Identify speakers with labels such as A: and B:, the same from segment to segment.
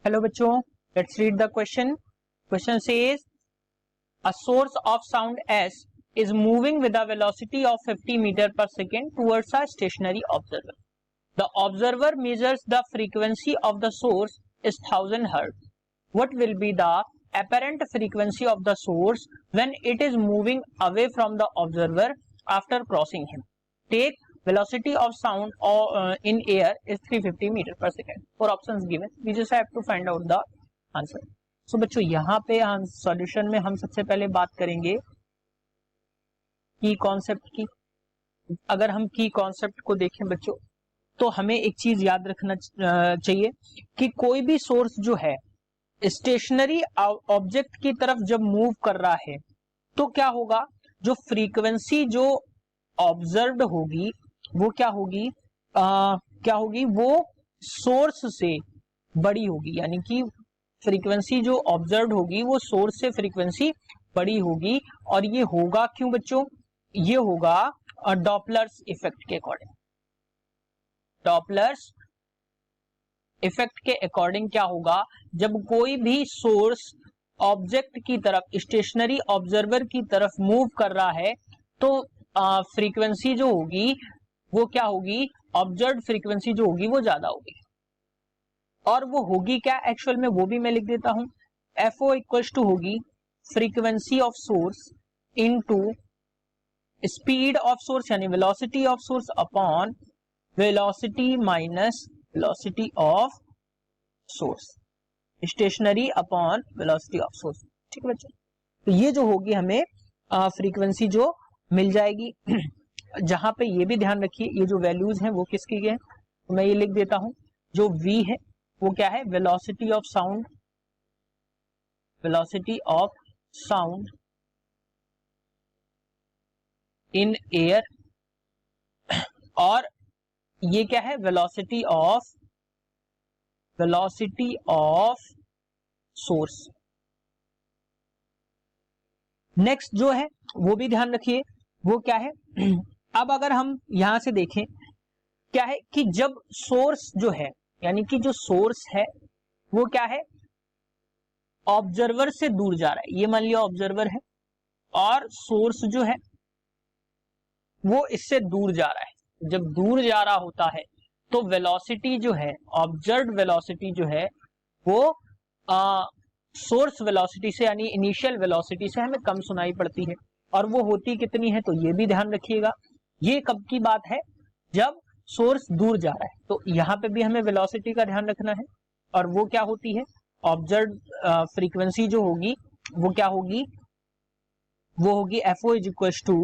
A: Hello बच्चों, let's read the question. Question says a source of sound S is moving with a velocity of 50 meter per second towards a stationary observer. The observer measures the frequency of the source is 1000 Hz. What will be the apparent frequency of the source when it is moving away from the observer after crossing him? Take velocity of sound in air is 350 meter per second. Four options given. We just have to find out the answer. So बच्चों यहाँ पे solution में हम सबसे पहले बात करेंगे की कॉन्सेप्ट की. अगर हम की कॉन्सेप्ट को देखें बच्चों तो हमें एक चीज याद रखना चाहिए कि कोई भी सोर्स जो है स्टेशनरी ऑब्जेक्ट की तरफ जब मूव कर रहा है तो क्या होगा, जो फ्रीक्वेंसी जो ऑब्जर्व्ड होगी वो क्या होगी वो सोर्स से बड़ी होगी. यानी कि फ्रीक्वेंसी जो ऑब्जर्व्ड होगी वो सोर्स से फ्रीक्वेंसी बड़ी होगी. और ये होगा क्यों बच्चों, ये होगा डॉपलर्स इफेक्ट के अकॉर्डिंग. डॉपलर्स इफेक्ट के अकॉर्डिंग क्या होगा, जब कोई भी सोर्स ऑब्जेक्ट की तरफ स्टेशनरी ऑब्जर्वर की तरफ मूव कर रहा है तो फ्रीक्वेंसी जो होगी वो क्या होगी, ऑब्जर्व्ड फ्रीक्वेंसी जो होगी वो ज्यादा होगी. और वो होगी क्या एक्चुअल में, वो भी मैं लिख देता हूं. FO इक्वल्स टू होगी frequency of source into speed of source यानी velocity of source upon velocity minus velocity of source, stationary upon velocity of source. ठीक है बच्चों, तो ये जो होगी हमें फ्रीक्वेंसी जो मिल जाएगी. जहां पे ये भी ध्यान रखिए ये जो वैल्यूज हैं वो किसकी हैं, तो मैं ये लिख देता हूं. जो V है वो क्या है, velocity of sound, velocity of sound in air. और ये क्या है, वेलोसिटी ऑफ सोर्स. नेक्स्ट जो है वो भी ध्यान रखिए वो क्या है. अब अगर हम यहां से देखें क्या है कि जब सोर्स जो है यानी कि जो सोर्स है वो क्या है, ऑब्जर्वर से दूर जा रहा है. ये मान लिया ऑब्जर्वर है और सोर्स जो है वो इससे दूर जा रहा है. जब दूर जा रहा होता है तो वेलोसिटी जो है, ऑब्जर्व्ड वेलोसिटी जो है वो सोर्स वेलोसिटी से यानी इनिशियल वेलोसिटी से हमें कम सुनाई पड़ती है. और वो होती कितनी है, तो ये भी ध्यान रखिएगा. ये कब की बात है, जब सोर्स दूर जा रहा है. तो यहाँ पे भी हमें वेलोसिटी का ध्यान रखना है. और वो क्या होती है, ऑब्जर्व फ्रीक्वेंसी जो होगी वो क्या होगी, वो होगी FO इज इक्वल टू,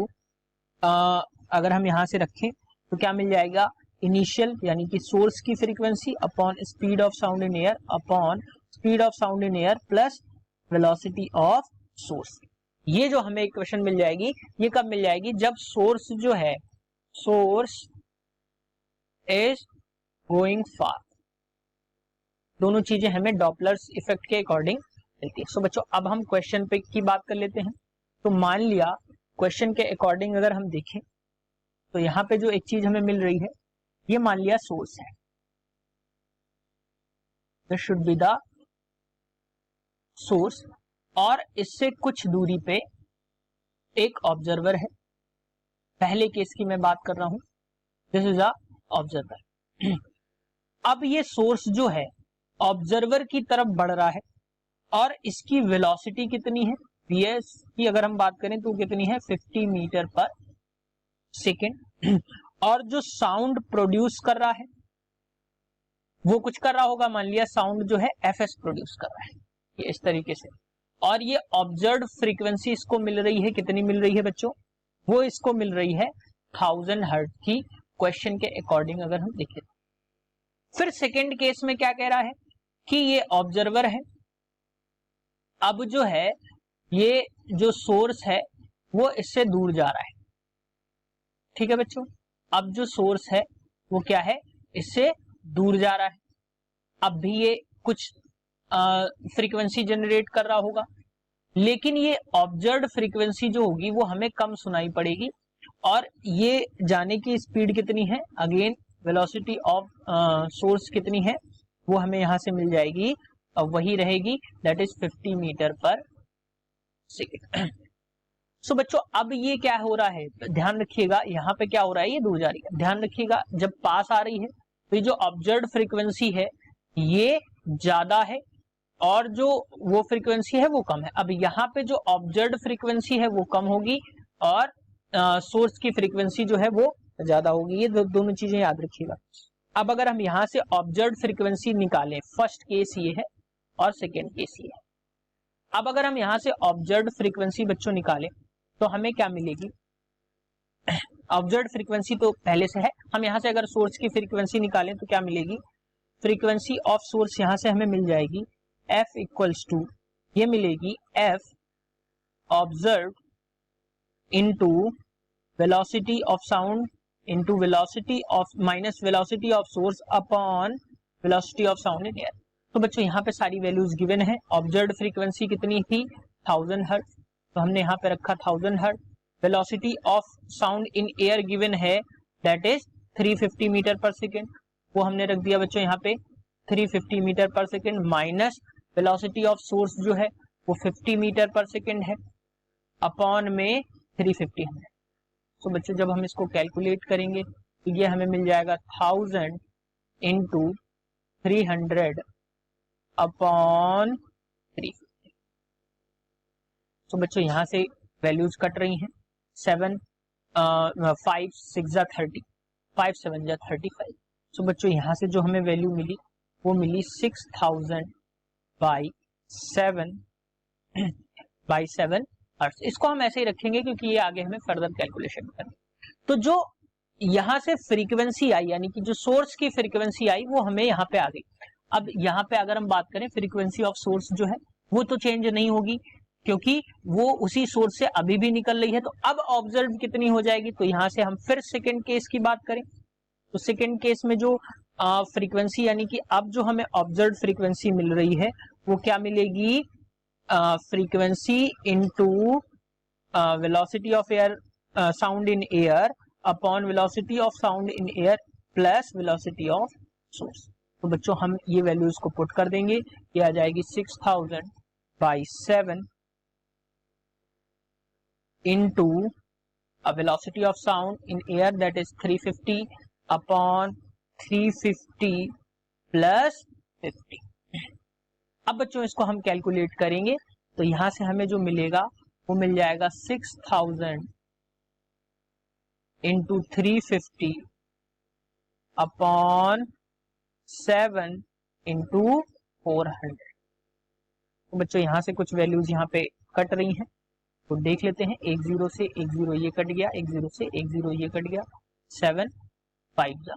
A: अगर हम यहां से रखें तो क्या मिल जाएगा, इनिशियल यानी कि सोर्स की frequency upon speed of sound in air upon speed of sound in air plus velocity of source. ये जो हमें इक्वेशन मिल जाएगी ये कब मिल जाएगी, जब सोर्स जो है, सोर्स इज गोइंग फार. दोनों चीजें हमें डॉपलर्स इफेक्ट के अकॉर्डिंग मिलती है. सो बच्चों अब हम क्वेश्चन पे की बात कर लेते हैं. तो मान लिया क्वेश्चन के अकॉर्डिंग अगर हम देखें तो यहाँ पे जो एक चीज हमें मिल रही है, ये मान लिया सोर्स है, this should be the source. और इससे कुछ दूरी पे एक ऑब्जर्वर है. पहले केस की मैं बात कर रहा हूं, दिस इज अ ऑब्जर्वर. अब ये सोर्स जो है ऑब्जर्वर की तरफ बढ़ रहा है और इसकी वेलोसिटी कितनी है, Vs की अगर हम बात करें तो कितनी है, 50 मीटर पर सेकेंड. और जो साउंड प्रोड्यूस कर रहा है वो कुछ कर रहा होगा, मान लिया साउंड जो है Fs प्रोड्यूस कर रहा है, ये इस तरीके से. और ये ऑब्जर्व्ड फ्रीक्वेंसी इसको मिल रही है, कितनी मिल रही है बच्चों, वो इसको मिल रही है 1000 हर्ट्ज की. क्वेश्चन के अकॉर्डिंग अगर हम देखें फिर सेकेंड केस में क्या कह रहा है कि ये ऑब्जर्वर है. अब जो है ये जो सोर्स है वो इससे दूर जा रहा है. ठीक है बच्चों, अब जो सोर्स है वो क्या है, इससे दूर जा रहा है. अब भी ये कुछ फ्रीक्वेंसी जनरेट कर रहा होगा, लेकिन ये ऑब्जर्व्ड फ्रीक्वेंसी जो होगी वो हमें कम सुनाई पड़ेगी. और ये जाने की स्पीड कितनी है, अगेन वेलोसिटी ऑफ सोर्स कितनी है, वो हमें यहां से मिल जाएगी वही रहेगी, दैट इज 50 मीटर पर सेकेंड। सो बच्चों अब ये क्या हो रहा है, ध्यान रखिएगा यहाँ पे क्या हो रहा है, ये दूर जा रही है। ध्यान रखिएगा जब पास आ रही है तो ये जो ऑब्जर्व्ड फ्रीक्वेंसी है ये ज्यादा है और जो वो फ्रीक्वेंसी है वो कम है। अब यहाँ पे जो ऑब्जर्व्ड फ्रीक्वेंसी है वो कम होगी और सोर्स की फ्रीक्वेंसी जो है वो ज्यादा होगी। ये दोनों चीजें याद रखिएगा। अब अगर हम यहाँ से ऑब्जर्व्ड फ्रीक्वेंसी निकालें, फर्स्ट केस ये है और सेकेंड केस ये है। अब अगर हम यहाँ से ऑब्जर्व्ड फ्रीक्वेंसी बच्चों निकालें तो हमें क्या मिलेगी, ऑब्जर्व्ड फ्रीक्वेंसी तो पहले से है, हम यहाँ से अगर सोर्स की फ्रीक्वेंसी निकालें तो क्या मिलेगी, फ्रीक्वेंसी ऑफ सोर्स यहाँ से हमें मिल जाएगी f इक्वल्स टू, ये मिलेगी f observe into velocity of sound into velocity of minus velocity of source upon velocity of sound in air. तो बच्चों यहाँ पे सारी वैल्यूज गिवन है। ऑब्जर्व्ड फ्रीक्वेंसी कितनी थी 1000 हर्ट्ज, तो हमने यहाँ पे रखा 1000 hertz. Velocity of sound in air given है दैट इज 350 मीटर पर सेकेंड, वो हमने रख दिया बच्चों यहाँ पे 350 मीटर पर second minus velocity of source जो है वो 50 मीटर पर सेकेंड है अपॉन में 350 है। तो बच्चों जब हम इसको कैलकुलेट करेंगे तो ये हमें मिल जाएगा 1000 इंटू 300 अपॉन 350। तो बच्चों यहाँ से वैल्यूज कट रही हैं, 7 5 6 जा 30, 5 7 जा 35। तो बच्चों यहाँ से जो हमें वैल्यू मिली वो मिली 6000 बाई 7 हर्ट्ज। इसको हम ऐसे ही रखेंगे क्योंकि ये आगे हमें फर्दर कैलकुलेशन करना। तो जो यहाँ से फ्रीक्वेंसी आई यानी कि जो सोर्स की फ्रीक्वेंसी आई वो हमें यहाँ पे आ गई। अब यहाँ पे अगर हम बात करें फ्रीक्वेंसी ऑफ सोर्स जो है वो तो चेंज नहीं होगी क्योंकि वो उसी सोर्स से अभी भी निकल रही है। तो अब ऑब्जर्व कितनी हो जाएगी, तो यहाँ से हम फिर सेकेंड केस की बात करें तो सेकेंड केस में जो फ्रीक्वेंसी यानी कि अब जो हमें ऑब्जर्व फ्रीक्वेंसी मिल रही है वो क्या मिलेगी, frequency into velocity of air sound in air upon velocity of sound in air plus velocity of source. तो बच्चों हम ये वैल्यूज को पुट कर देंगे, ये आ जाएगी 6000 by 7 into velocity of sound in air that is 350 upon 350 plus 50। अब बच्चों इसको हम कैलकुलेट करेंगे तो यहां से हमें जो मिलेगा वो मिल जाएगा 6000 इंटू 350 अपॉन 7 इंटू 400। तो बच्चों यहां से कुछ वैल्यूज यहाँ पे कट रही हैं तो देख लेते हैं। 1 0 से 1 0 ये कट गया, 1 0 से 1 0 ये कट गया, 7 5 जा,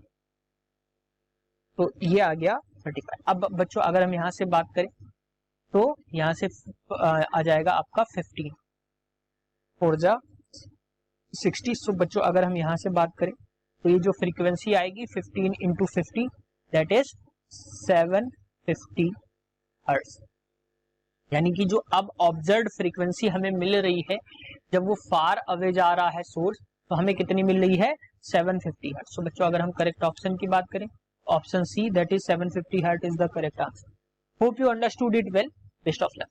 A: तो ये आ गया 35। अब बच्चों अगर हम यहाँ से बात करें तो यहाँ से आ जाएगा आपका 15 4 जा 60। सो बच्चों अगर हम यहाँ से बात करें तो ये जो फ्रीक्वेंसी आएगी 15 इंटू 50 दैट इज 750 हर्ट्ज। यानी कि जो अब ऑब्जर्व्ड फ्रीक्वेंसी हमें मिल रही है जब वो फार अवे जा रहा है सोर्स तो हमें कितनी मिल रही है 750 हर्ट्ज। सो बच्चों अगर हम करेक्ट ऑप्शन की बात करें option see that is 750 hertz is the correct answer. Hope you understood it well. Best of luck.